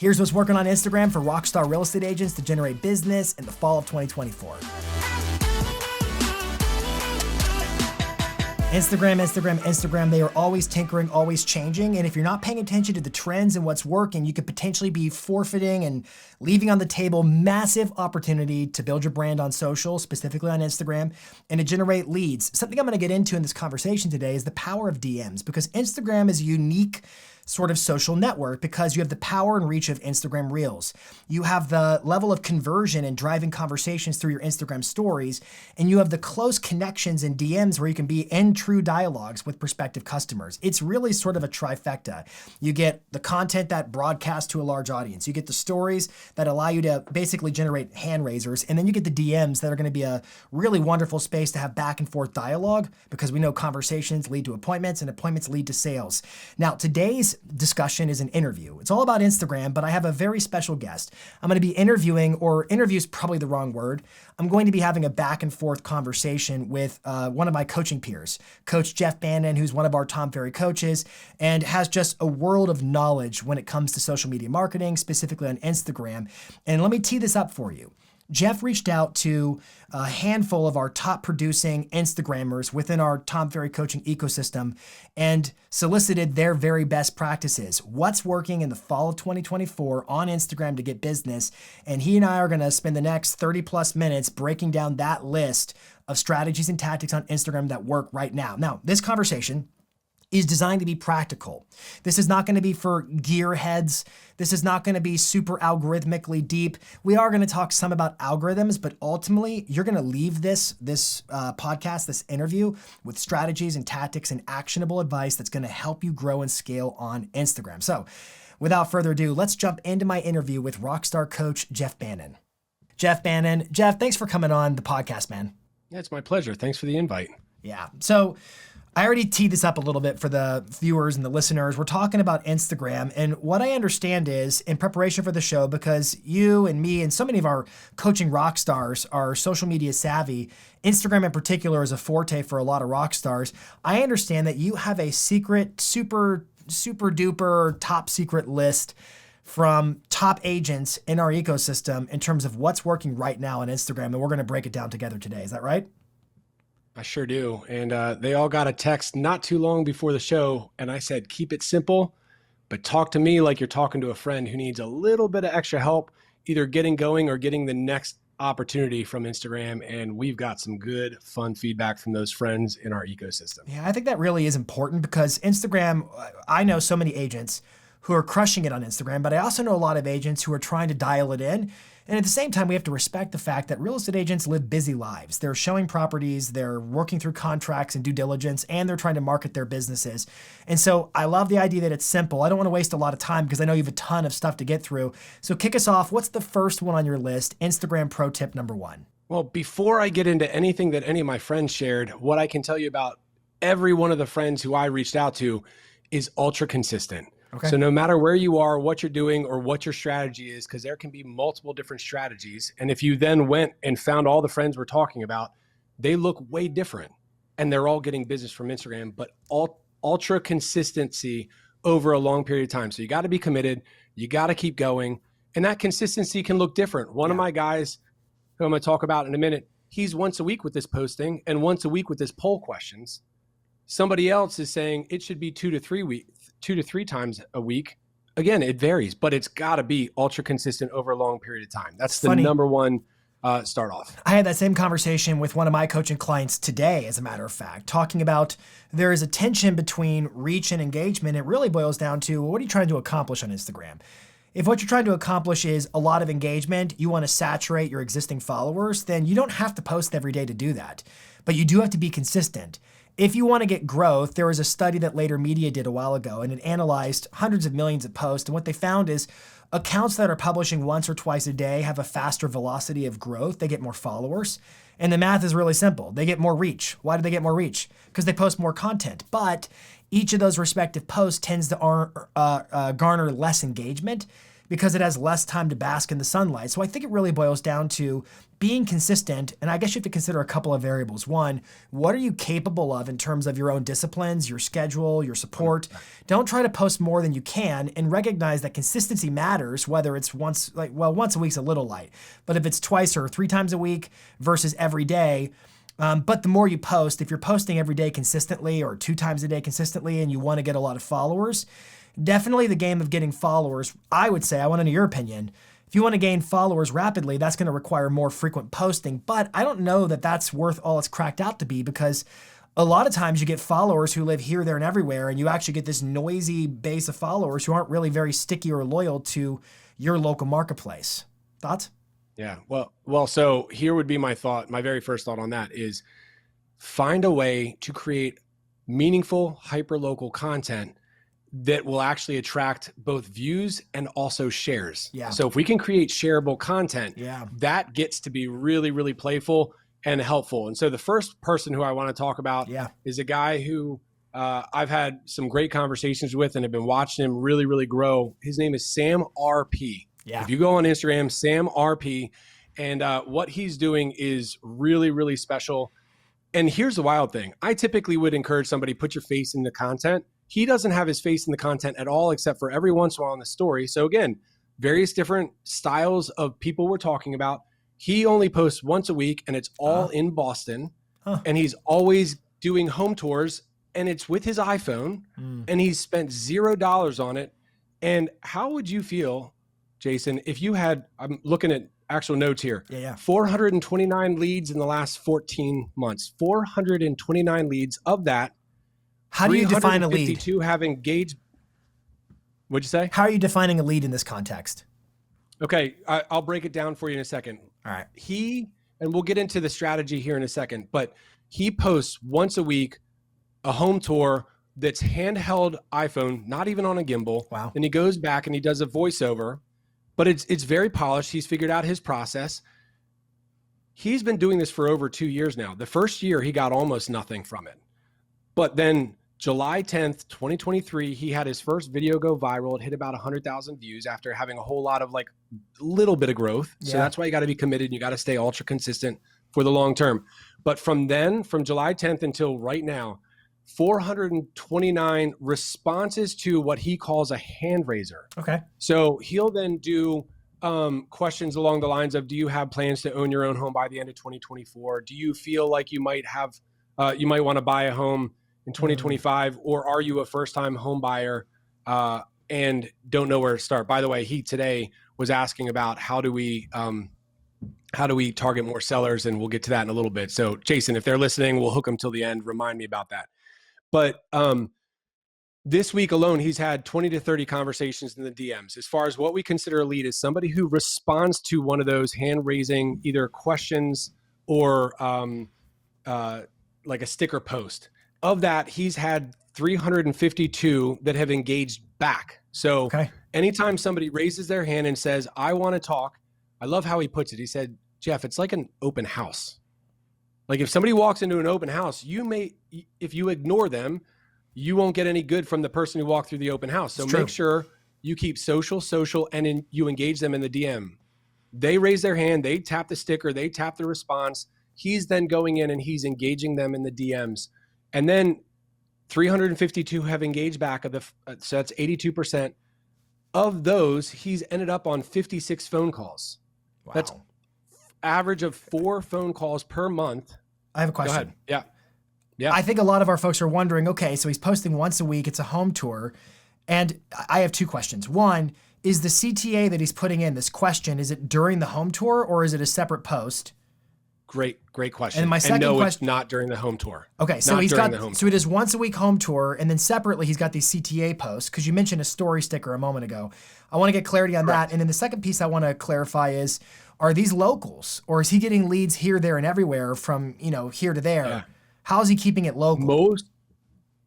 Here's what's working on Instagram for rockstar real estate agents to generate business in the fall of 2024. Instagram, they are always tinkering, always changing. And if you're not paying attention to the trends and what's working, you could potentially be forfeiting and leaving on the table massive opportunity to build your brand on social, specifically on Instagram, and to generate leads. Something I'm going to get into in this conversation today is the power of DMs, because Instagram is a unique sort of social network because you have the power and reach of Instagram Reels. You have the level of conversion and driving conversations through your Instagram stories, and you have the close connections in DMs where you can be in true dialogues with prospective customers. It's really sort of a trifecta. You get the content that broadcasts to a large audience. You get the stories that allow you to basically generate hand raisers, and then you get the DMs that are going to be a really wonderful space to have back and forth dialogue, because we know conversations lead to appointments and appointments lead to sales. Now, today's discussion is an interview. It's all about Instagram, but I have a very special guest. I'm going to be interviewing, or interview is probably the wrong word. I'm going to be having a back and forth conversation with one of my coaching peers, Coach Jeff Bannon, who's one of our Tom Ferry coaches and has just a world of knowledge when it comes to social media marketing, specifically on Instagram. And let me tee this up for you. Jeff reached out to a handful of our top producing Instagrammers within our Tom Ferry coaching ecosystem and solicited their very best practices. What's working in the fall of 2024 on Instagram to get business. And he and I are going to spend the next 30 plus minutes breaking down that list of strategies and tactics on Instagram that work right now. Now, this conversation is designed to be practical. This is not going to be for gearheads. This is not going to be super algorithmically deep. We are going to talk some about algorithms, but ultimately you're going to leave this podcast, this interview, with strategies and tactics and actionable advice that's going to help you grow and scale on Instagram. So without further ado, let's jump into my interview with rockstar coach Jeff Bannon. Jeff, thanks for coming on the podcast, man. Yeah, it's my pleasure. Thanks for the invite. Yeah. So I already teed this up a little bit for the viewers and the listeners. We're talking about Instagram, and what I understand is, in preparation for the show, because you and me and so many of our coaching rock stars are social media savvy, Instagram in particular is a forte for a lot of rock stars. I understand that you have a secret, super duper top secret list from top agents in our ecosystem in terms of what's working right now on Instagram, and we're going to break it down together today. Is that right? I sure do. And they all got a text not too long before the show. And I said, keep it simple, but talk to me like you're talking to a friend who needs a little bit of extra help, either getting going or getting the next opportunity from Instagram. And we've got some good, fun feedback from those friends in our ecosystem. Yeah, I think that really is important, because Instagram, I know so many agents who are crushing it on Instagram, but I also know a lot of agents who are trying to dial it in. And at the same time, we have to respect the fact that real estate agents live busy lives. They're showing properties, they're working through contracts and due diligence, and they're trying to market their businesses. And so I love the idea that it's simple. I don't want to waste a lot of time because I know you have a ton of stuff to get through. So kick us off. What's the first one on your list? Instagram pro tip number one. Well, before I get into anything that any of my friends shared, what I can tell you about every one of the friends who I reached out to is ultra consistent. Okay. So no matter where you are, what you're doing, or what your strategy is, because there can be multiple different strategies. And if you then went and found all the friends we're talking about, they look way different and they're all getting business from Instagram, but ultra consistency over a long period of time. So you got to be committed. You got to keep going. And that consistency can look different. One of my guys who I'm going to talk about in a minute, he's once a week with this posting and once a week with this poll questions. Somebody else is saying it should be 2 to 3 times a week. Again, it varies, but it's got to be ultra consistent over a long period of time. That's the number one start off. I had that same conversation with one of my coaching clients today, as a matter of fact, talking about there is a tension between reach and engagement. It really boils down to, what are you trying to accomplish on Instagram? If what you're trying to accomplish is a lot of engagement, you want to saturate your existing followers, then you don't have to post every day to do that. But you do have to be consistent. If you want to get growth, there was a study that Later Media did a while ago, and it analyzed hundreds of millions of posts. And what they found is accounts that are publishing once or twice a day have a faster velocity of growth. They get more followers. And the math is really simple. They get more reach. Why do they get more reach? Because they post more content. But each of those respective posts tends to garner less engagement because it has less time to bask in the sunlight. So I think it really boils down to being consistent. And I guess you have to consider a couple of variables. One, what are you capable of in terms of your own disciplines, your schedule, your support? Don't try to post more than you can, and recognize that consistency matters, whether it's once a week's a little light, but if it's twice or 3 times a week versus every day. But the more you post, if you're posting every day consistently or 2 times a day consistently and you want to get a lot of followers, definitely the game of getting followers, I would say, I want to know your opinion. If you want to gain followers rapidly, that's going to require more frequent posting. But I don't know that that's worth all it's cracked out to be, because a lot of times you get followers who live here, there, and everywhere, and you actually get this noisy base of followers who aren't really very sticky or loyal to your local marketplace. Thoughts? Yeah. Well, so here would be my thought. My very first thought on that is find a way to create meaningful, hyper-local content that will actually attract both views and also shares. Yeah. So if we can create shareable content, Yeah. that gets to be really, really playful and helpful. And so the first person who I want to talk about is a guy who I've had some great conversations with and have been watching him really, really grow. His name is Sam RP. Yeah. If you go on Instagram, Sam RP, and what he's doing is really, really special. And here's the wild thing. I typically would encourage somebody, put your face in the content. He doesn't have his face in the content at all, except for every once in a while in the story. So again, various different styles of people we're talking about. He only posts once a week, and it's all in Boston. And he's always doing home tours, and it's with his iPhone, and he's spent $0 on it. And how would you feel, Jason, if you had, I'm looking at actual notes here, 429 leads in the last 14 months, 429 leads of that. How do you define a lead? 352 have engaged. What'd you say? How are you defining a lead in this context? Okay, I'll break it down for you in a second. All right. And we'll get into the strategy here in a second, but he posts once a week a home tour that's handheld iPhone, not even on a gimbal. Wow. And he goes back and he does a voiceover, but it's very polished. He's figured out his process. He's been doing this for over 2 years now. The first year he got almost nothing from it. But then July 10th, 2023, he had his first video go viral. It hit about 100,000 views after having a whole lot of a little bit of growth. So that's why you got to be committed. You got to stay ultra consistent for the long term. But from July 10th until right now, 429 responses to what he calls a hand raiser. Okay. So he'll then do questions along the lines of, do you have plans to own your own home by the end of 2024? Do you feel like you might want to buy a home in 2025, or are you a first-time home buyer and don't know where to start? By the way, he today was asking about how do we target more sellers, and we'll get to that in a little bit. So Jason, if they're listening, we'll hook them till the end. Remind me about that. But this week alone, he's had 20 to 30 conversations in the DMs. As far as what we consider a lead is somebody who responds to one of those hand-raising either questions or like a sticker post. Of that, he's had 352 that have engaged back. So anytime somebody raises their hand and says, I want to talk, I love how he puts it. He said, Jeff, it's like an open house. Like if somebody walks into an open house, if you ignore them, you won't get any good from the person who walked through the open house. So make sure you keep social, and you engage them in the DM. They raise their hand, they tap the sticker, they tap the response. He's then going in and he's engaging them in the DMs. And then 352 have engaged back so that's 82%. Of those, he's ended up on 56 phone calls. Wow. That's average of 4 phone calls per month. I have a question. Go ahead. Yeah. I think a lot of our folks are wondering, okay, so he's posting once a week, it's a home tour. And I have 2 questions. One, is the CTA that he's putting in, this question, is it during the home tour or is it a separate post? Great question. And my second question, it's not during the home tour. Okay, so so it is once a week home tour, and then separately he's got these CTA posts, because you mentioned a story sticker a moment ago. I want to get clarity on that. And then the second piece I want to clarify is, are these locals, or is he getting leads here, there, and everywhere from here to there? Yeah. How is he keeping it local?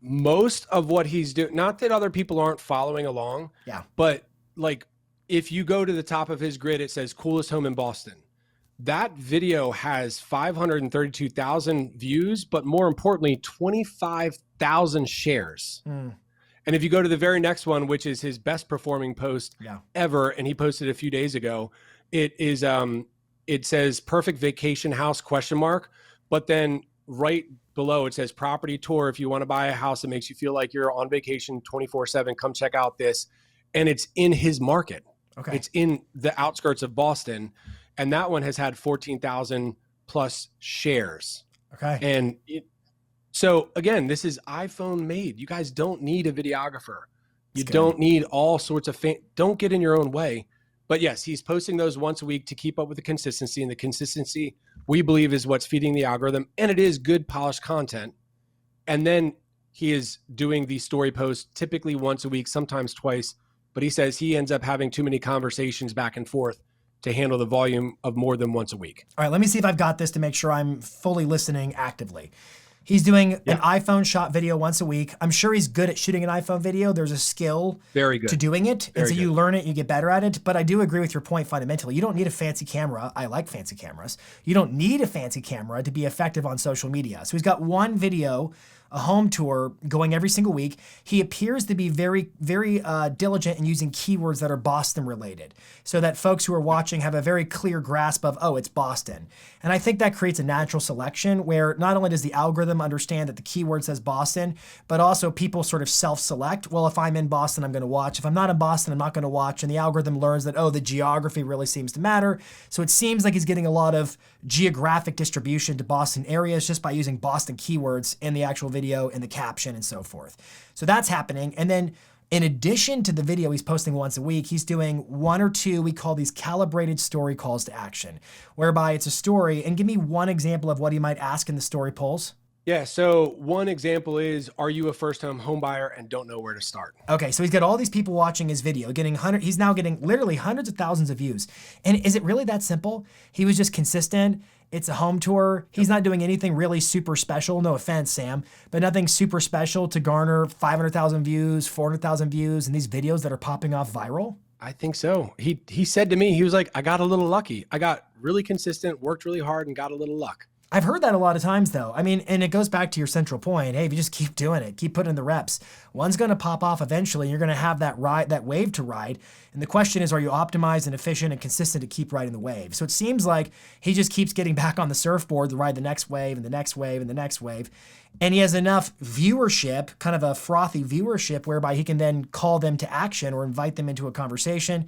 Most of what he's doing, not that other people aren't following along, but if you go to the top of his grid, it says coolest home in Boston. That video has 532,000 views, but more importantly, 25,000 shares. And if you go to the very next one, which is his best performing post ever, and he posted a few days ago, it is it says perfect vacation house ? But then right below it says property tour. If you want to buy a house that makes you feel like you're on vacation 24/7, come check out this. And it's in his market. Okay. It's in the outskirts of Boston. And that one has had 14,000 plus shares. Okay. And so again, this is iPhone made. You guys don't need a videographer. You don't need all sorts of don't get in your own way. But yes, he's posting those once a week to keep up with the consistency, and the consistency we believe is what's feeding the algorithm, and it is good polished content. And then he is doing these story posts typically once a week, sometimes twice, but he says he ends up having too many conversations back and forth to handle the volume of more than once a week. All right, let me see if I've got this to make sure I'm fully listening actively. He's doing an iPhone shot video once a week. I'm sure he's good at shooting an iPhone video. There's a skill to doing it. And so you learn it, you get better at it. But I do agree with your point fundamentally. You don't need a fancy camera. I like fancy cameras. You don't need a fancy camera to be effective on social media. So he's got one video, a home tour going every single week. He appears to be very, very diligent in using keywords that are Boston related so that folks who are watching have a very clear grasp of, oh, it's Boston. And I think that creates a natural selection where not only does the algorithm understand that the keyword says Boston, but also people sort of self-select. Well, if I'm in Boston, I'm going to watch. If I'm not in Boston, I'm not going to watch. And the algorithm learns that, oh, the geography really seems to matter. So it seems like he's getting a lot of geographic distribution to Boston areas just by using Boston keywords in the actual video, in the caption, and so forth. So that's happening. And then in addition to the video he's posting once a week, he's doing one or two, we call these calibrated story calls to action, whereby it's a story. And give me one example of what he might ask in the story polls. Yeah, so one example is, are you a first-time home buyer and don't know where to start? Okay, so he's got all these people watching his video, he's now getting literally hundreds of thousands of views. And is it really that simple? He was just consistent. It's a home tour. He's not doing anything really super special. No offense, Sam, but nothing super special to garner 500,000 views, 400,000 views, and these videos that are popping off viral. I think so. He said to me, he was like, I got a little lucky. I got really consistent, worked really hard, and got a little luck. I've heard that a lot of times though. I mean, and it goes back to your central point. Hey, if you just keep doing it, keep putting in the reps, one's going to pop off eventually. You're going to have that wave to ride. And the question is, are you optimized and efficient and consistent to keep riding the wave? So it seems like he just keeps getting back on the surfboard to ride the next wave and the next wave and the next wave. And he has enough viewership, kind of a frothy viewership, whereby he can then call them to action or invite them into a conversation.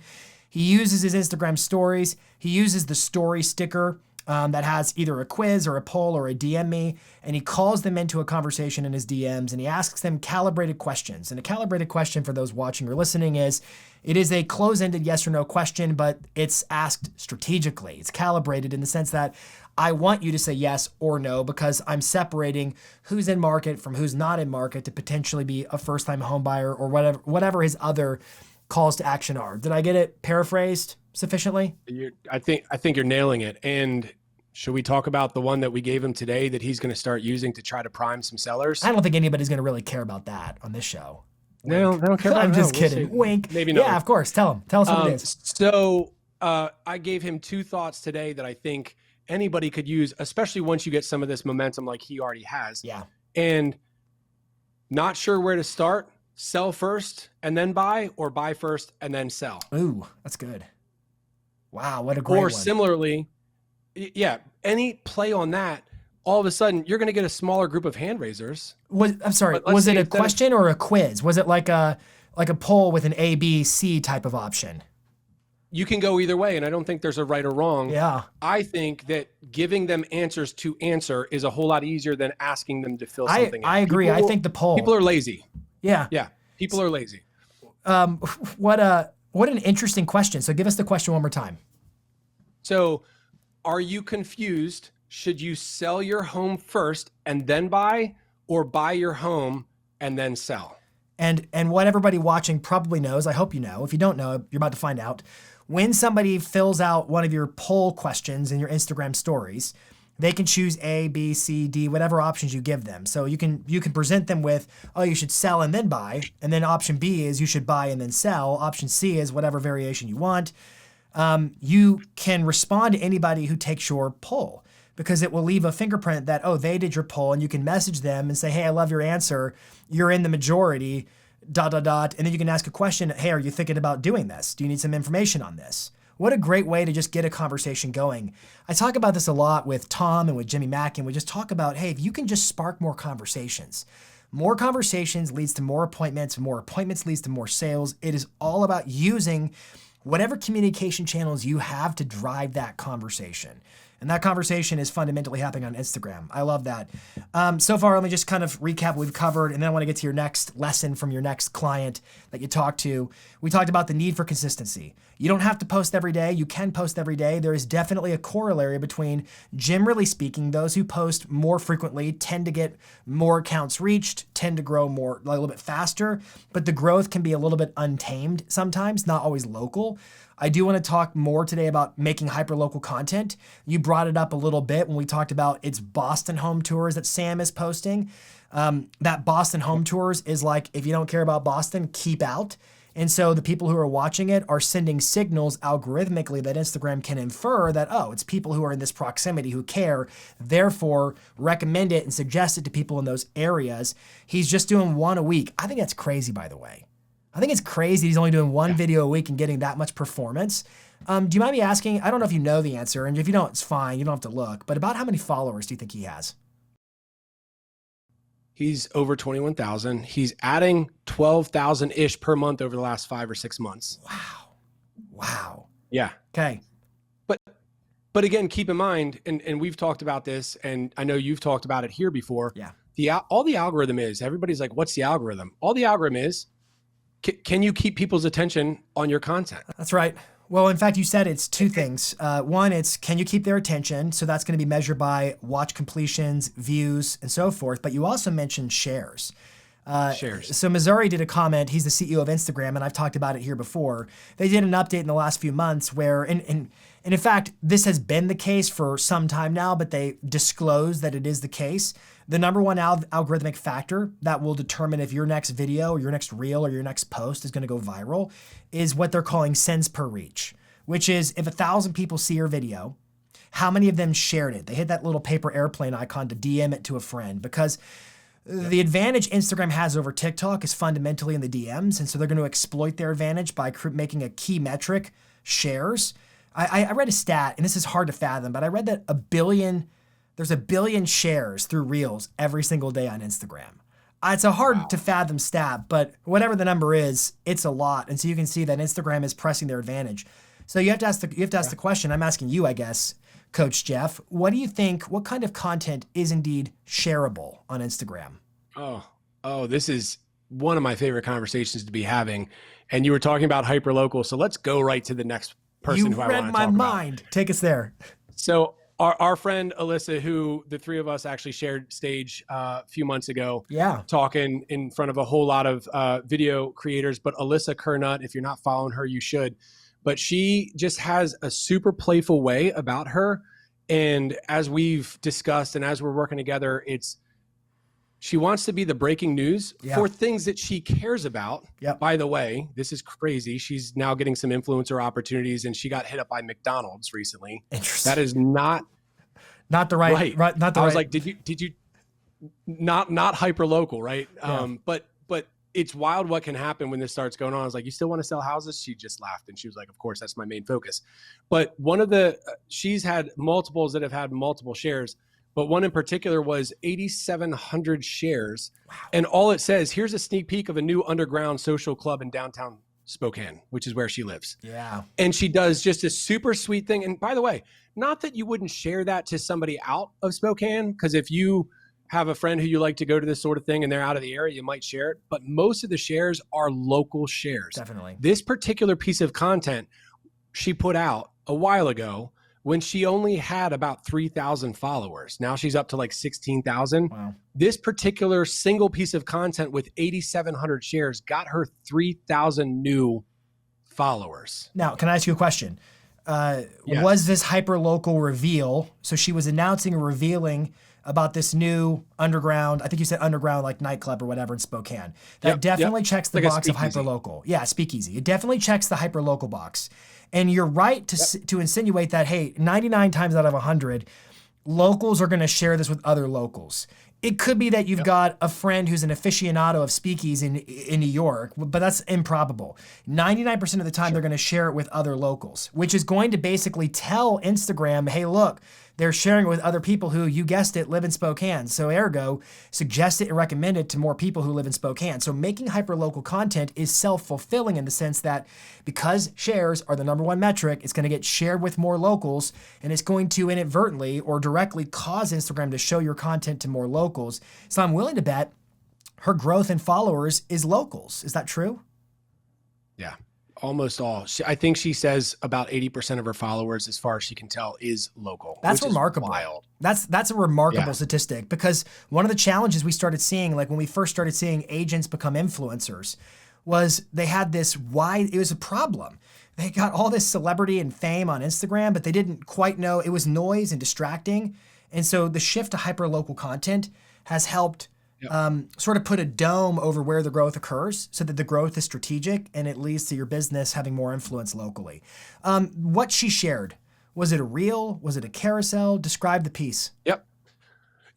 He uses his Instagram stories. He uses the story sticker that has either a quiz or a poll or a DM me, and he calls them into a conversation in his DMs, and he asks them calibrated questions. And a calibrated question for those watching or listening is, it is a close-ended yes or no question, but it's asked strategically. It's calibrated in the sense that I want you to say yes or no because I'm separating who's in market from who's not in market to potentially be a first-time home buyer or whatever his other calls to action are. Did I get it paraphrased sufficiently? I think you're nailing it. And should we talk about the one that we gave him today that he's going to start using to try to prime some sellers? I don't think anybody's going to really care about that on this show. They don't care about it. I'm just kidding. Wink. Maybe not. Yeah, of course. Tell him. Tell us what it is. So I gave him two thoughts today that I think anybody could use, especially once you get some of this momentum like he already has. Yeah. And not sure where to start. Sell first and then buy, or buy first and then sell. Ooh, that's good. Wow, what a great one. Or similarly, yeah, any play on that, all of a sudden you're going to get a smaller group of hand raisers. I'm sorry, was it a question or a quiz? Was it like a poll with an A, B, C type of option? You can go either way, and I don't think there's a right or wrong. Yeah. I think that giving them answers to answer is a whole lot easier than asking them to fill something in. I agree. I think the poll. People are lazy. Yeah. Yeah. People are lazy. What an interesting question. So give us the question one more time. So are you confused? Should you sell your home first and then buy, or buy your home and then sell? And what everybody watching probably knows, I hope you know. If you don't know, you're about to find out. When somebody fills out one of your poll questions in your Instagram stories, they can choose A, B, C, D, whatever options you give them. So you can present them with, oh, you should sell and then buy. And then option B is you should buy and then sell. Option C is whatever variation you want. You can respond to anybody who takes your poll because it will leave a fingerprint that, oh, they did your poll, and you can message them and say, hey, I love your answer. You're in the majority. And then you can ask a question. Hey, are you thinking about doing this? Do you need some information on this? What a great way to just get a conversation going. I talk about this a lot with Tom and with Jimmy Mack, and we just talk about, hey, if you can just spark more conversations. More conversations leads to more appointments leads to more sales. It is all about using whatever communication channels you have to drive that conversation. And that conversation is fundamentally happening on Instagram. I love that. So far, let me just kind of recap what we've covered, and then I want to get to your next lesson from your next client that you talked to. We talked about the need for consistency. You don't have to post every day. You can post every day. There is definitely a corollary between, generally speaking, those who post more frequently tend to get more accounts reached, tend to grow more, a little bit faster, but the growth can be a little bit untamed sometimes, not always local. I do want to talk more today about making hyperlocal content. You brought it up a little bit when we talked about its Boston home tours that Sam is posting. That Boston home tours is like, if you don't care about Boston, keep out. And so the people who are watching it are sending signals algorithmically that Instagram can infer that, oh, it's people who are in this proximity who care, therefore recommend it and suggest it to people in those areas. He's just doing one a week. I think that's crazy, by the way. I think it's crazy he's only doing one video a week and getting that much performance. Do you mind me asking, I don't know if you know the answer, and if you don't, it's fine, you don't have to look, but about how many followers do you think he has? He's over 21,000. He's adding 12,000-ish per month over the last 5 or 6 months. Wow. Yeah. Okay. But again, keep in mind, and we've talked about this, and I know you've talked about it here before. Yeah. All the algorithm is, everybody's like, what's the algorithm? All the algorithm is, can you keep people's attention on your content? That's right. Well, in fact, you said it's two things. One, it's can you keep their attention? So that's going to be measured by watch completions, views, and so forth. But you also mentioned shares. Shares. So Missouri did a comment. He's the CEO of Instagram, and I've talked about it here before. They did an update in the last few months where, and in fact, this has been the case for some time now, but they disclosed that it is the case. The number one algorithmic factor that will determine if your next video or your next reel or your next post is going to go viral is what they're calling cents per reach, which is if 1,000 people see your video, how many of them shared it? They hit that little paper airplane icon to DM it to a friend, because the advantage Instagram has over TikTok is fundamentally in the DMs. And so they're going to exploit their advantage by making a key metric, shares. I read a stat, and this is hard to fathom, but I read that there's 1 billion shares through Reels every single day on Instagram. It's a hard to fathom stat, but whatever the number is, it's a lot. And so you can see that Instagram is pressing their advantage. So you have to ask the question. I'm asking you, I guess, Coach Jeff, what do you think, what kind of content is indeed shareable on Instagram? Oh, this is one of my favorite conversations to be having. And you were talking about hyperlocal. So let's go right to the next person who I want to talk about. You read my mind. Take us there. So our friend Alyssa, who the three of us actually shared stage a few months ago, talking in front of a whole lot of video creators, but Alyssa Kernut, if you're not following her, you should. But she just has a super playful way about her. And as we've discussed and as we're working together, she wants to be the breaking news for things that she cares about. By the way, this is crazy. She's now getting some influencer opportunities, and she got hit up by McDonald's recently. Interesting. That is not the right. I was like, did you not hyper local, right? But it's wild what can happen when this starts going on. I was like, you still want to sell houses? She just laughed, and she was like, of course, that's my main focus. But she's had multiples that have had multiple shares. But one in particular was 8,700 shares. Wow. And all it says, here's a sneak peek of a new underground social club in downtown Spokane, which is where she lives. Yeah. And she does just a super sweet thing. And by the way, not that you wouldn't share that to somebody out of Spokane, because if you have a friend who you like to go to this sort of thing and they're out of the area, you might share it. But most of the shares are local shares. Definitely. This particular piece of content she put out a while ago when she only had about 3,000 followers. Now she's up to like 16,000. Wow. This particular single piece of content with 8,700 shares got her 3,000 new followers. Now, can I ask you a question? Yes. Was this hyper-local reveal, so she was announcing or revealing about this new underground, I think you said underground, like nightclub or whatever in Spokane. That definitely checks the box of hyper-local. Yeah, speakeasy. It definitely checks the hyper-local box. And you're right to insinuate that, hey, 99 times out of 100, locals are going to share this with other locals. It could be that you've got a friend who's an aficionado of speakeasies in New York, but that's improbable. 99% of the time, they're going to share it with other locals, which is going to basically tell Instagram, hey, look, they're sharing it with other people who, you guessed it, live in Spokane. So ergo, suggest it and recommend it to more people who live in Spokane. So making hyperlocal content is self-fulfilling in the sense that because shares are the number one metric, it's going to get shared with more locals, and it's going to inadvertently or directly cause Instagram to show your content to more locals. So I'm willing to bet her growth in followers is locals. Is that true? Yeah. Almost all. I think she says about 80% of her followers, as far as she can tell, is local. That's remarkable. Wild. That's a remarkable statistic, because one of the challenges we started seeing, like when we first started seeing agents become influencers, was they had this it was a problem. They got all this celebrity and fame on Instagram, but they didn't quite know it was noise and distracting. And so the shift to hyper-local content has helped sort of put a dome over where the growth occurs so that the growth is strategic and it leads to your business having more influence locally. What she shared, was it a reel? Was it a carousel? Describe the piece. Yep.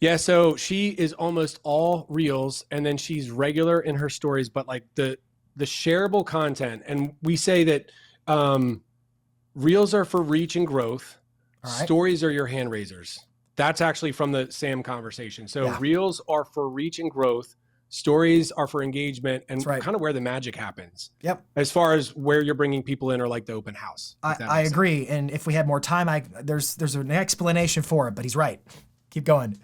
Yeah. So she is almost all reels, and then she's regular in her stories, but like the shareable content. And we say that reels are for reach and growth. All right. Stories are your hand raisers. That's actually from the Sam conversation. So reels are for reach and growth. Stories are for engagement and kind of where the magic happens. Yep. As far as where you're bringing people in, or like the open house. I agree. Sense. And if we had more time, there's an explanation for it, but he's right. Keep going.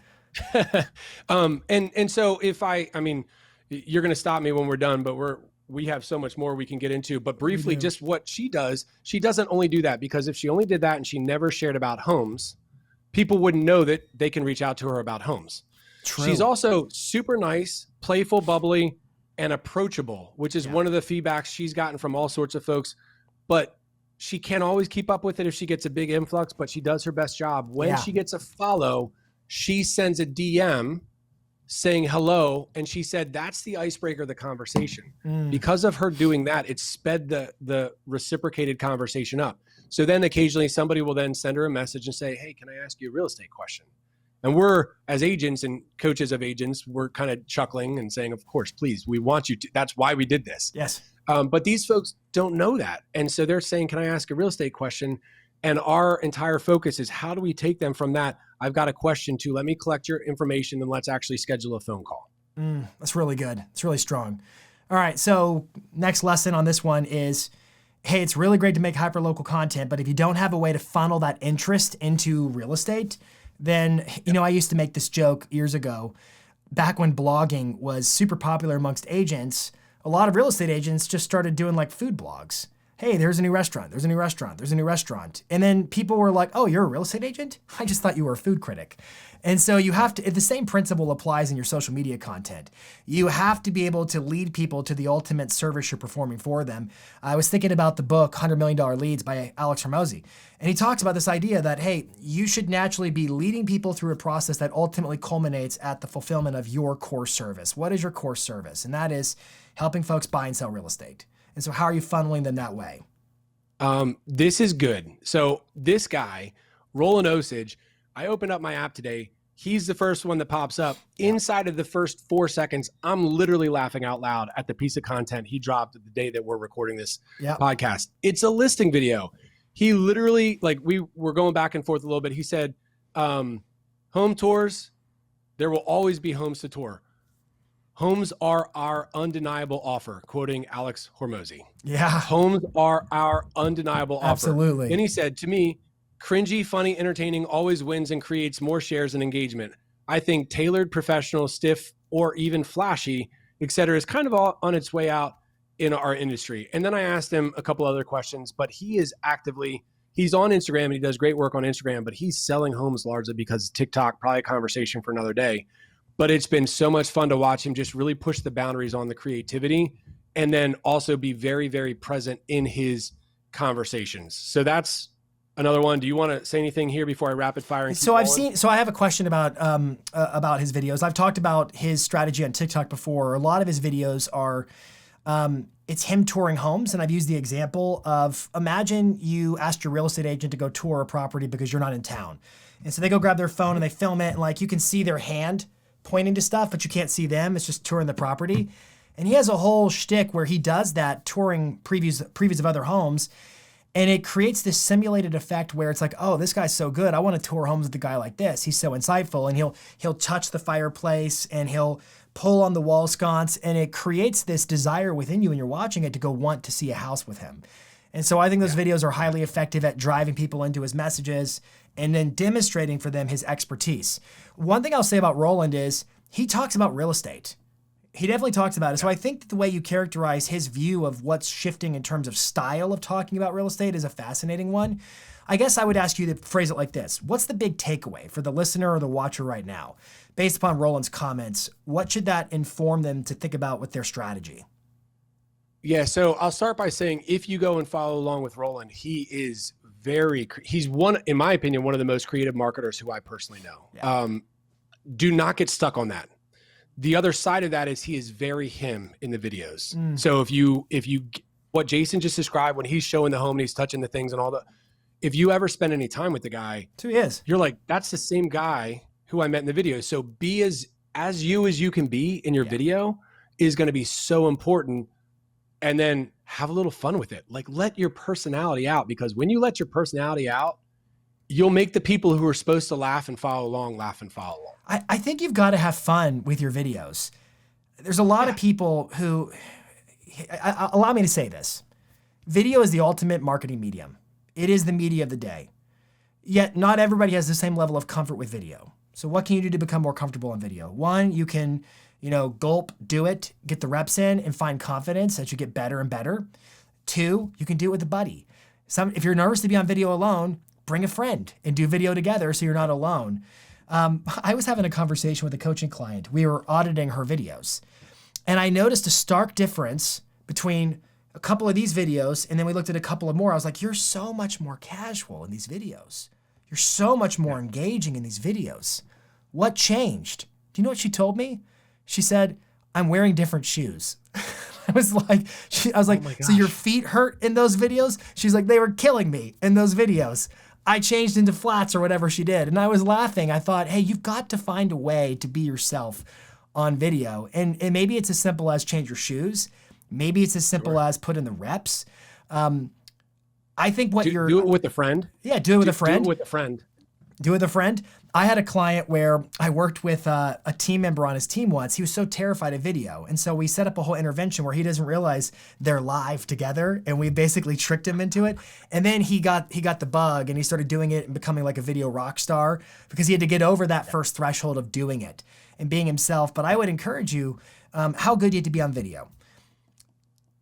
And so I mean, you're going to stop me when we're done, but we have so much more we can get into, but briefly, just what she does. She doesn't only do that, because if she only did that and she never shared about homes, people wouldn't know that they can reach out to her about homes. True. She's also super nice, playful, bubbly, and approachable, which is one of the feedbacks she's gotten from all sorts of folks. But she can't always keep up with it if she gets a big influx, but she does her best job. When she gets a follow, she sends a DM saying hello. And she said that's the icebreaker of the conversation. Because of her doing that, it sped the reciprocated conversation up. So then occasionally somebody will then send her a message and say, hey, can I ask you a real estate question? And we're, as agents and coaches of agents, we're kind of chuckling and saying, of course, please, we want you to. That's why we did this. Yes. But these folks don't know that. And so they're saying, can I ask a real estate question? And our entire focus is, how do we take them from that, I've got a question, to let me collect your information and let's actually schedule a phone call. That's really good. It's really strong. All right. So next lesson on this one is, hey, it's really great to make hyperlocal content, but if you don't have a way to funnel that interest into real estate, then, I used to make this joke years ago, back when blogging was super popular amongst agents, a lot of real estate agents just started doing like food blogs. Hey, there's a new restaurant. There's a new restaurant. There's a new restaurant. And then people were like, oh, you're a real estate agent? I just thought you were a food critic. And so you have to, the same principle applies in your social media content. You have to be able to lead people to the ultimate service you're performing for them. I was thinking about the book, $100 Million Leads by Alex Hormozi. And he talks about this idea that, hey, you should naturally be leading people through a process that ultimately culminates at the fulfillment of your core service. What is your core service? And that is helping folks buy and sell real estate. And so how are you funneling them that way? This is good. So this guy, Roland Osage, I opened up my app today. He's the first one that pops up. Inside of the first 4 seconds, I'm literally laughing out loud at the piece of content he dropped the day that we're recording this podcast. It's a listing video. He literally, like, we were going back and forth a little bit. He said, home tours, there will always be homes to tour. Homes are our undeniable offer, quoting Alex Hormozi. Yeah. Homes are our undeniable offer. Absolutely. And he said, to me, cringy, funny, entertaining always wins and creates more shares and engagement. I think tailored, professional, stiff, or even flashy, et cetera, is kind of all on its way out in our industry. And then I asked him a couple other questions, but he's on Instagram and he does great work on Instagram, but he's selling homes largely because TikTok, probably a conversation for another day. But it's been so much fun to watch him just really push the boundaries on the creativity and then also be very, very present in his conversations. So that's another one. Do you want to say anything here before I rapid fire? So I have a question about his videos. I've talked about his strategy on TikTok before. A lot of his videos are, it's him touring homes. And I've used the example of, imagine you asked your real estate agent to go tour a property because you're not in town. And so they go grab their phone and they film it. And like, you can see their hand pointing to stuff, but you can't see them. It's just touring the property. And he has a whole shtick where he does that, touring previews of other homes. And it creates this simulated effect where it's like, oh, this guy's so good. I want to tour homes with a guy like this. He's so insightful. And he'll touch the fireplace and he'll pull on the wall sconce. And it creates this desire within you when you're watching it to go want to see a house with him. And so I think those videos are highly effective at driving people into his messages and then demonstrating for them his expertise. One thing I'll say about Roland is he talks about real estate. He definitely talks about it. So I think that the way you characterize his view of what's shifting in terms of style of talking about real estate is a fascinating one. I guess I would ask you to phrase it like this. What's the big takeaway for the listener or the watcher right now? Based upon Roland's comments, what should that inform them to think about with their strategy? Yeah, so I'll start by saying if you go and follow along with Roland, he's one, in my opinion, one of the most creative marketers who I personally know. Yeah. Do not get stuck on that. The other side of that is he is very him in the videos. So if you what Jason just described when he's showing the home and he's touching the things and all that, if you ever spend any time with the guy, so he is. You're like, that's the same guy who I met in the video. So be as you as you can be in your video is going to be so important. And then have a little fun with it. Like let your personality out, because when you let your personality out, you'll make the people who are supposed to laugh and follow along laugh and follow along. I think you've got to have fun with your videos. There's a lot of people who, allow me to say this. Video is the ultimate marketing medium. It is the media of the day. Yet not everybody has the same level of comfort with video. So what can you do to become more comfortable in video? One, you can, gulp, do it, get the reps in and find confidence that you get better and better. Two, you can do it with a buddy. If you're nervous to be on video alone, bring a friend and do video together so you're not alone. I was having a conversation with a coaching client. We were auditing her videos. And I noticed a stark difference between a couple of these videos and then we looked at a couple of more. I was like, you're so much more casual in these videos. You're so much more engaging in these videos. What changed? Do you know what she told me? She said, I'm wearing different shoes. I was like, so your feet hurt in those videos? She's like, they were killing me in those videos. I changed into flats or whatever she did. And I was laughing. I thought, hey, you've got to find a way to be yourself on video. And maybe it's as simple as change your shoes. Maybe it's as simple as put in the reps. I think do it with a friend. Yeah, do it with a friend. Do it with a friend. Do it with a friend. I had a client where I worked with a team member on his team once. He was so terrified of video. And so we set up a whole intervention where he doesn't realize they're live together. And we basically tricked him into it. And then he got the bug and he started doing it and becoming like a video rock star because he had to get over that first threshold of doing it and being himself. But I would encourage you, how good you have to be on video.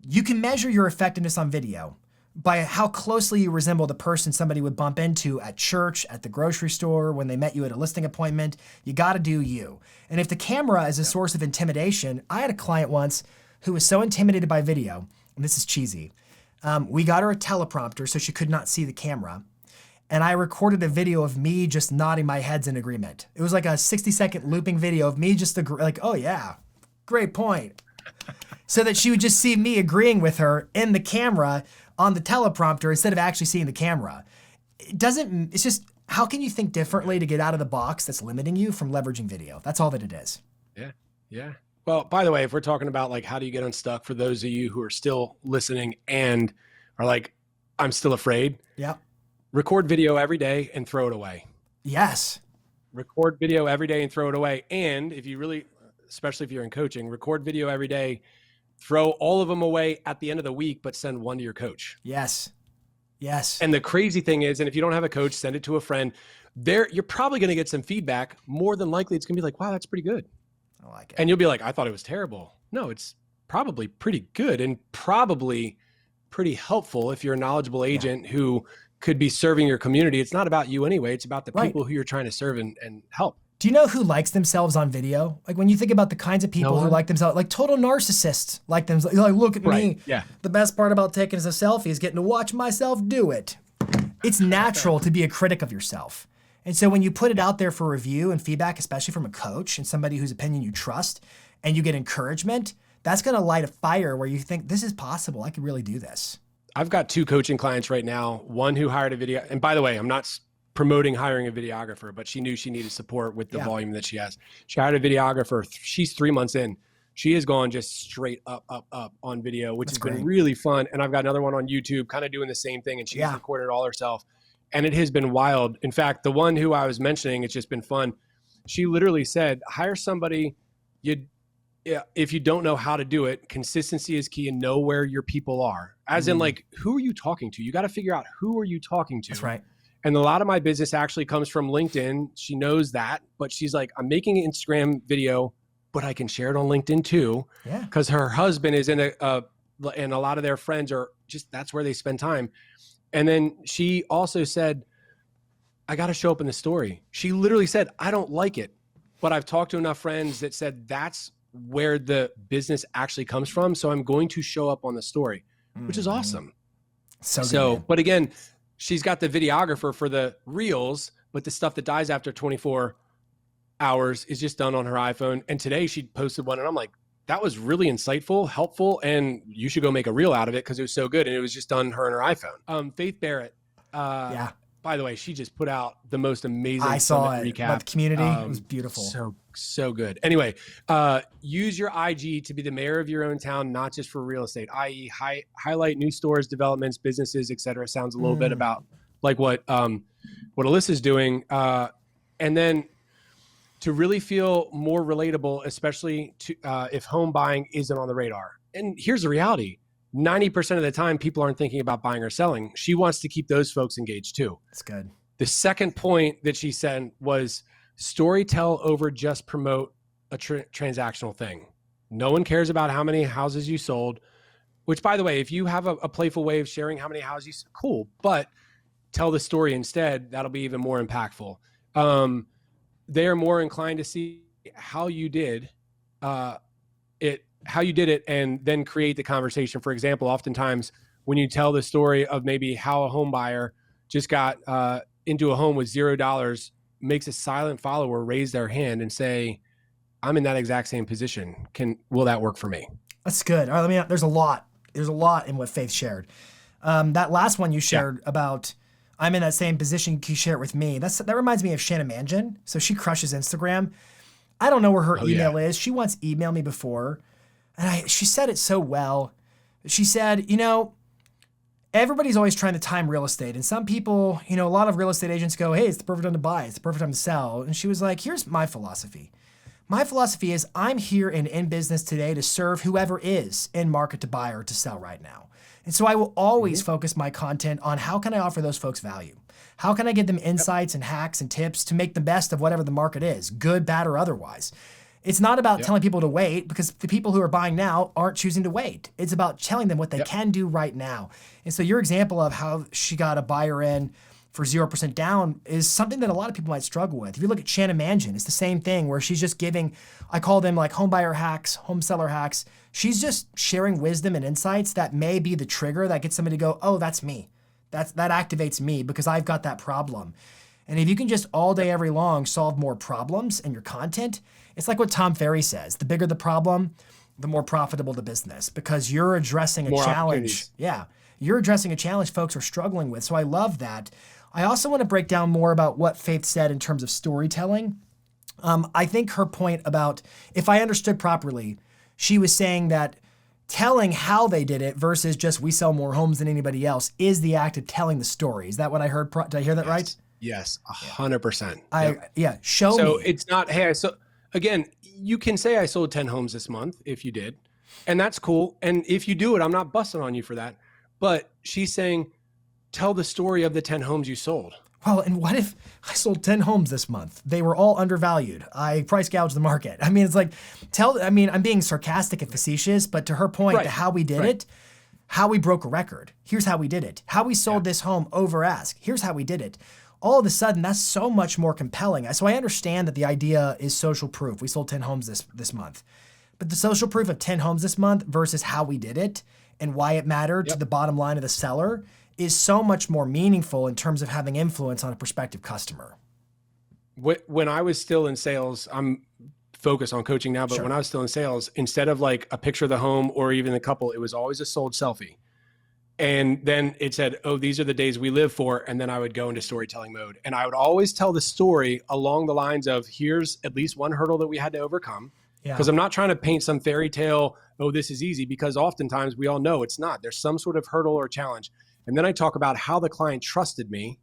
You can measure your effectiveness on video by how closely you resemble the person somebody would bump into at church, at the grocery store, when they met you at a listing appointment. You got to do you. And if the camera is a source of intimidation, I had a client once who was so intimidated by video, and this is cheesy. We got her a teleprompter so she could not see the camera. And I recorded a video of me just nodding my heads in agreement. It was like a 60-second looping video of me just like, oh yeah, great point. So that she would just see me agreeing with her in the camera on the teleprompter instead of actually seeing the camera. It's just, how can you think differently to get out of the box that's limiting you from leveraging video? That's all that it is. Yeah. Yeah. Well, by the way, if we're talking about like, how do you get unstuck for those of you who are still listening and are like, I'm still afraid. Yeah. Record video every day and throw it away. Yes. Record video every day and throw it away. And if you really, especially if you're in coaching, record video every day, throw all of them away at the end of the week, but send one to your coach. Yes. Yes. And the crazy thing is, and if you don't have a coach, send it to a friend. You're probably going to get some feedback. More than likely, it's going to be like, wow, that's pretty good. I like it. And you'll be like, I thought it was terrible. No, it's probably pretty good and probably pretty helpful if you're a knowledgeable agent who could be serving your community. It's not about you anyway. It's about the people who you're trying to serve and help. Do you know who likes themselves on video? Like when you think about the kinds of people who like themselves, like total narcissists like themselves. Like, look at me. Yeah. The best part about taking as a selfie is getting to watch myself do it. It's natural to be a critic of yourself. And so when you put it out there for review and feedback, especially from a coach and somebody whose opinion you trust, and you get encouragement, that's going to light a fire where you think, this is possible. I could really do this. I've got 2 coaching clients right now. One who hired a video. And by the way, I'm not promoting hiring a videographer, but she knew she needed support with the Yeah. volume that she has. She hired a videographer. She's 3 months in. She has gone just straight up on video, which That's has great. been really fun. And I've got another one on YouTube kind of doing the same thing, and she's Yeah. recorded it all herself. And it has been wild. In fact, the one who I was mentioning, it's just been fun. She literally said, hire somebody. If you don't know how to do it, consistency is key, and know where your people are. As in, like, who are you talking to? You got to figure out who are you talking to. That's right. And a lot of my business actually comes from LinkedIn. She knows that, but she's like, I'm making an Instagram video, but I can share it on LinkedIn too. Yeah. Because her husband is in and a lot of their friends are just, that's where they spend time. And then she also said, I got to show up in the story. She literally said, I don't like it, but I've talked to enough friends that said that's where the business actually comes from. So I'm going to show up on the story, which is awesome. So but again, she's got the videographer for the reels, but the stuff that dies after 24 hours is just done on her iPhone. And today she posted one and I'm like, that was really insightful, helpful, and you should go make a reel out of it because it was so good. And it was just done her and her iPhone. Faith Barrett. By the way, she just put out the most amazing I saw it recap. about the community. It was beautiful. So good. Anyway, use your IG to be the mayor of your own town, not just for real estate, i.e. highlight new stores, developments, businesses, et cetera. Sounds a little bit about like what Alyssa's doing. And then to really feel more relatable, especially to if home buying isn't on the radar. And here's the reality. 90% of the time, people aren't thinking about buying or selling. She wants to keep those folks engaged too. That's good. The second point that she said was story tell over just promote a transactional thing. No one cares about how many houses you sold, which, by the way, if you have a playful way of sharing how many houses you sold, cool, but tell the story instead. That'll be even more impactful. They are more inclined to see how you did it and then create the conversation. For example, oftentimes when you tell the story of maybe how a home buyer just got into a home with $0, makes a silent follower raise their hand and say, I'm in that exact same position. Will that work for me? That's good. All right, there's a lot in what Faith shared. That last one you shared about I'm in that same position. Can you share it with me? That reminds me of Shannon Mangan. So she crushes Instagram. I don't know where her email is. She once emailed me before. And she said it so well. She said, everybody's always trying to time real estate. And some people, a lot of real estate agents go, hey, it's the perfect time to buy. It's the perfect time to sell. And she was like, here's my philosophy. My philosophy is I'm here and in business today to serve whoever is in market to buy or to sell right now. And so I will always focus my content on how can I offer those folks value? How can I give them insights and hacks and tips to make the best of whatever the market is, good, bad, or otherwise? It's not about telling people to wait because the people who are buying now aren't choosing to wait. It's about telling them what they can do right now. And so your example of how she got a buyer in for 0% down is something that a lot of people might struggle with. If you look at Shannon Mangan, it's the same thing where she's just giving, I call them like home buyer hacks, home seller hacks. She's just sharing wisdom and insights that may be the trigger that gets somebody to go, oh, that's me. That activates me because I've got that problem. And if you can just all day, every long solve more problems in your content, it's like what Tom Ferry says, the bigger the problem, the more profitable the business because you're addressing a challenge. Yeah, you're addressing a challenge folks are struggling with. So I love that. I also want to break down more about what Faith said in terms of storytelling. I think her point about, if I understood properly, she was saying that telling how they did it versus just we sell more homes than anybody else is the act of telling the story. Is that what I heard? Did I hear that right? Yes, 100%. Show me. So it's not, hey, again, you can say I sold 10 homes this month if you did, and that's cool. And if you do it, I'm not busting on you for that. But she's saying, tell the story of the 10 homes you sold. Well, and what if I sold 10 homes this month? They were all undervalued. I price gouged the market. I mean, it's like, I'm being sarcastic and facetious, but to her point, to how we did it, how we broke a record. Here's how we did it. How we sold this home over ask. Here's how we did it. All of a sudden, that's so much more compelling. So I understand that the idea is social proof. We sold 10 homes this month. But the social proof of 10 homes this month versus how we did it and why it mattered to the bottom line of the seller is so much more meaningful in terms of having influence on a prospective customer. When I was still in sales, I'm focused on coaching now, but when I was still in sales, instead of like a picture of the home or even the couple, it was always a sold selfie. And then it said, oh, these are the days we live for. And then I would go into storytelling mode. And I would always tell the story along the lines of, here's at least one hurdle that we had to overcome. Because I'm not trying to paint some fairy tale, oh, this is easy, because oftentimes we all know it's not. There's some sort of hurdle or challenge. And then I talk about how the client trusted me.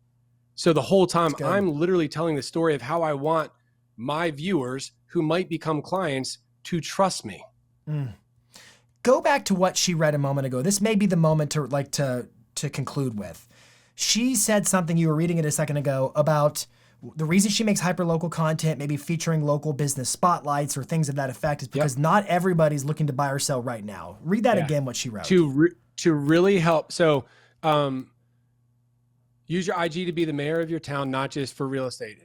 So the whole time I'm literally telling the story of how I want my viewers who might become clients to trust me. Go back to what she read a moment ago. This may be the moment to conclude with. She said something, you were reading it a second ago, about the reason she makes hyperlocal content, maybe featuring local business spotlights or things of that effect, is because not everybody's looking to buy or sell right now. Read that again, what she wrote. To really help. So use your IG to be the mayor of your town, not just for real estate.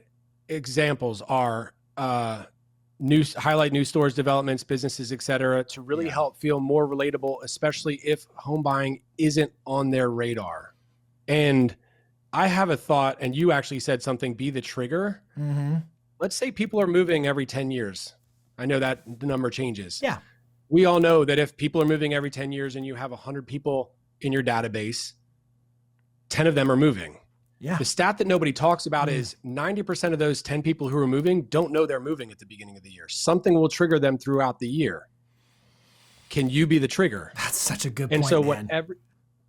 Examples are highlight new stores, developments, businesses, et cetera, to really help feel more relatable, especially if home buying isn't on their radar. And I have a thought, and you actually said something, be the trigger. Let's say people are moving every 10 years. I know that the number changes. Yeah. We all know that if people are moving every 10 years and you have 100 people in your database, 10 of them are moving. Yeah. The stat that nobody talks about is 90% of those 10 people who are moving don't know they're moving at the beginning of the year. Something will trigger them throughout the year. Can you be the trigger? That's such a good point, and so man.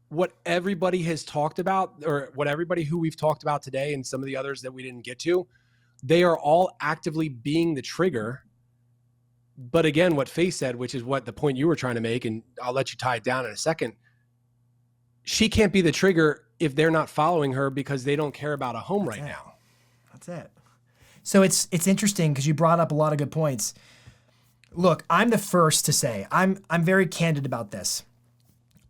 what everybody has talked about, or what everybody who we've talked about today and some of the others that we didn't get to, they are all actively being the trigger. But again, what Faith said, which is what the point you were trying to make, and I'll let you tie it down in a second. She can't be the trigger if they're not following her because they don't care about a home right now. That's it. So it's interesting because you brought up a lot of good points. Look, I'm the first to say, I'm very candid about this.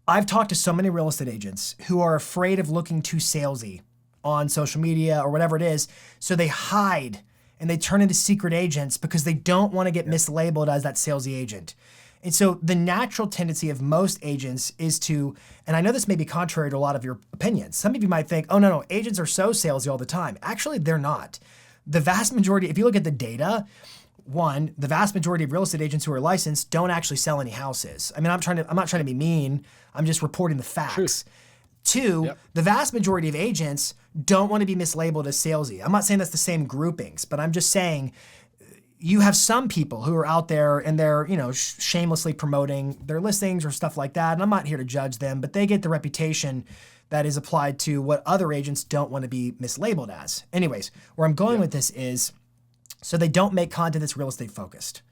I've talked to so many real estate agents who are afraid of looking too salesy on social media or whatever it is. So they hide and they turn into secret agents because they don't want to get mislabeled as that salesy agent. And so the natural tendency of most agents is to, and I know this may be contrary to a lot of your opinions. Some of you might think, oh, no, agents are so salesy all the time. Actually, they're not. The vast majority, if you look at the data, one, the vast majority of real estate agents who are licensed don't actually sell any houses. I mean, I'm not trying to be mean. I'm just reporting the facts. Truth. Two, the vast majority of agents don't want to be mislabeled as salesy. I'm not saying that's the same groupings, but I'm just saying you have some people who are out there and they're, shamelessly promoting their listings or stuff like that. And I'm not here to judge them, but they get the reputation that is applied to what other agents don't want to be mislabeled as. Anyways, where I'm going with this is, so they don't make content that's real estate focused.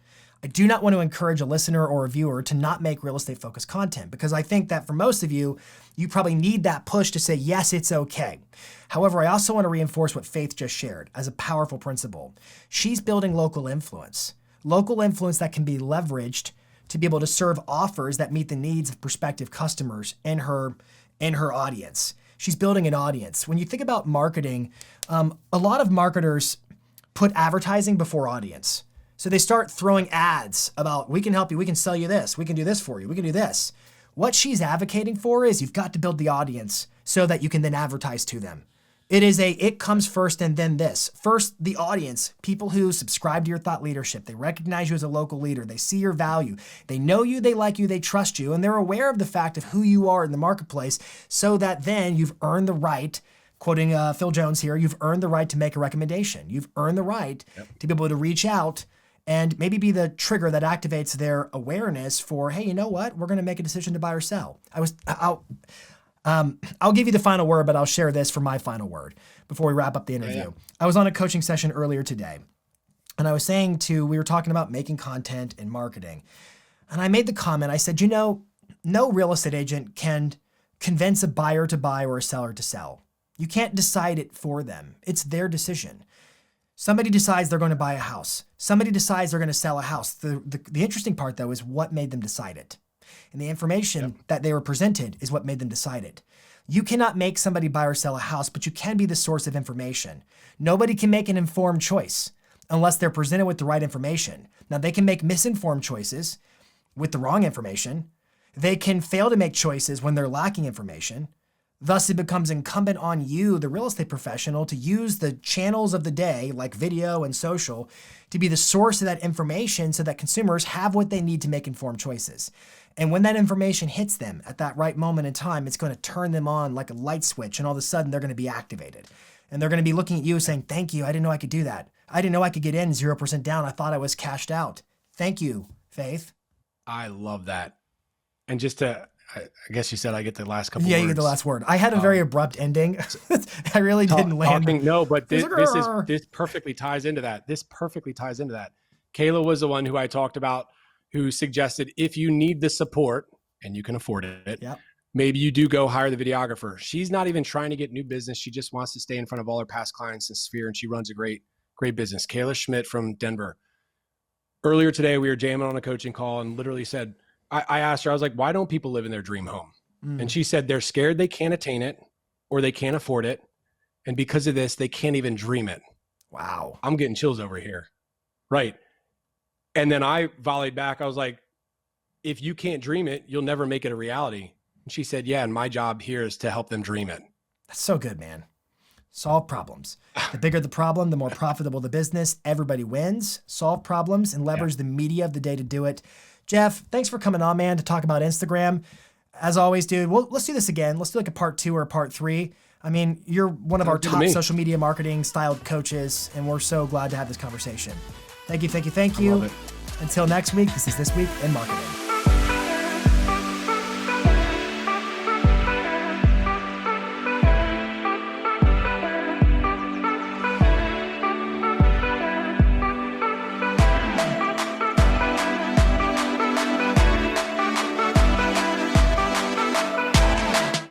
I do not want to encourage a listener or a viewer to not make real estate focused content because I think that for most of you, you probably need that push to say, yes, it's okay. However, I also want to reinforce what Faith just shared as a powerful principle. She's building local influence that can be leveraged to be able to serve offers that meet the needs of prospective customers in her audience. She's building an audience. When you think about marketing, a lot of marketers put advertising before audience. So they start throwing ads about, we can help you, we can sell you this, we can do this for you, we can do this. What she's advocating for is you've got to build the audience so that you can then advertise to them. It comes first and then this. First, the audience, people who subscribe to your thought leadership. They recognize you as a local leader. They see your value. They know you, they like you, they trust you, and they're aware of the fact of who you are in the marketplace so that then you've earned the right, quoting Phil Jones here, you've earned the right to make a recommendation. You've earned the right to be able to reach out and maybe be the trigger that activates their awareness for, hey, you know what? We're going to make a decision to buy or sell. I'll give you the final word, but I'll share this for my final word before we wrap up the interview. I was on a coaching session earlier today, and I was we were talking about making content and marketing. And I made the comment, I said, no real estate agent can convince a buyer to buy or a seller to sell. You can't decide it for them. It's their decision. Somebody decides they're going to buy a house. Somebody decides they're going to sell a house. The interesting part, though, is what made them decide it. And the information that they were presented is what made them decide it. You cannot make somebody buy or sell a house, but you can be the source of information. Nobody can make an informed choice unless they're presented with the right information. Now, they can make misinformed choices with the wrong information. They can fail to make choices when they're lacking information. Thus, it becomes incumbent on you, the real estate professional, to use the channels of the day, like video and social, to be the source of that information so that consumers have what they need to make informed choices. And when that information hits them at that right moment in time, it's going to turn them on like a light switch, and all of a sudden they're going to be activated. And they're going to be looking at you saying, thank you, I didn't know I could do that. I didn't know I could get in 0% down. I thought I was cashed out. Thank you, Faith. I love that. And just to, I guess you said I get the last couple Yeah, words. you get the last word. I had a very abrupt ending. I really didn't land. No, but this perfectly ties into that. This perfectly ties into that. Kayla was the one who I talked about, who suggested if you need the support and you can afford it, yep, maybe you do go hire the videographer. She's not even trying to get new business. She just wants to stay in front of all her past clients in Sphere, and she runs a great business. Kayla Schmidt from Denver. Earlier today, we were jamming on a coaching call and literally said, I asked her, I was like, why don't people live in their dream home? And she said, they're scared they can't attain it or they can't afford it. And because of this, they can't even dream it. Wow. I'm getting chills over here. Right. And then I volleyed back. I was like, if you can't dream it, you'll never make it a reality. And she said, yeah, and my job here is to help them dream it. That's so good, man. Solve problems. The bigger the problem, the more profitable the business. Everybody wins. Solve problems and leverage the media of the day to do it. Jeff, thanks for coming on, man, to talk about Instagram. As always, dude, let's do this again. Let's do like a part 2 or a part 3. I mean, you're one of our top social media marketing styled coaches, and we're so glad to have this conversation. Thank you. I love it. Until next week, this is This Week in Marketing.